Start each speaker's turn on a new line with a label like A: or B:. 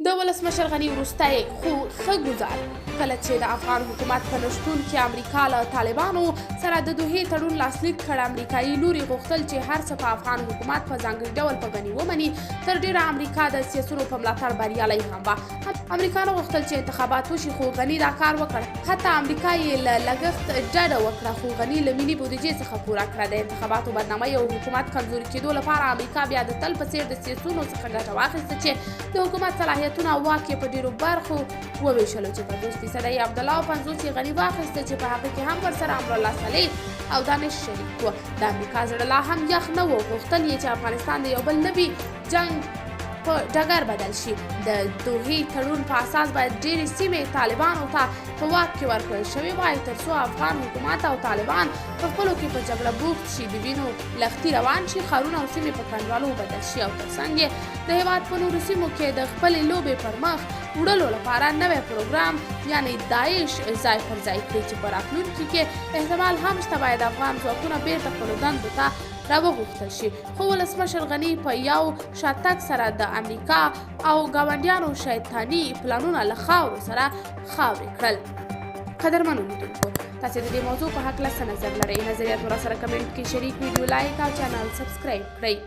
A: د ولسمشر غني وروستی خو ښه ګزار کله چې د افغان حکومت په نشتون کې امریکا له طالبانو سره د دوحې تړون لاسلیک کړ. امریکایي لوري غوښتل چې هر څه په افغان حکومت په ځانګړي ډول په غني ومني. تر ډیره امریکا د سیاسونو په ملاتړ بریالی هم وه. امریکایانو غوښتل چې انتخابات وشي خو غني دا کار وکړ. حتی امریکا یې له لګښت ډډه وکړه خو غني له ملي بودیجې څخه پوره کړه. د انتخاباتو بدنامۍ او حکومت کمزوري کېدو لپاره امریکا بیا د تل په څېر د سیاسونو څخه ګټه واخیسته چې د حکومت صلاحیتونه او واک یې په ډېرو برخو وویشلو چې 50% یې عبدالله او 50 یې غني واخیسته چې په هغه کې هم ورسره امرالله صالح او دانش شریک و. د امریکا زړه لا هم یخ نه و. غوښتل یې چې افغانستان د یو بل نوي جنګ په ډګر بدل شي. د دوحې تړون په اساس باید ډېرې سیمې طالبانو ته په واک کې ورکړل شوې وای تر څو افغان حکومت او طالبان په خپلو کې په جګړه بوخت شي، د وینو لښتي روان شي، ښارونه او سیمې په کنډوالو بدل شي او ترڅنګ یې د هېواد په نورو سیمو کې د خپلې لوبې پر مخ وړلو لپاره نوی پروګرام یعنی داعش ځای پر ځای کړي چې په راتلونکي کې احتمال هم شته باید افغان ځواکونه بیرته خپلو دندو ته راوغوښتل شي. خو ولسمشر غني په یو شاتګ سره د امریکا او ګاونډیانو شیطاني پلانونه له خاورو سره خاورې کړل. قدرمنو لیدونکو، تاسې د دې موضوع په هکله څه نظر لرئ؟ نظریات مو راسره کمنټ کې شریک، ویډیو لایک او چینل سبسکرایب کړئ.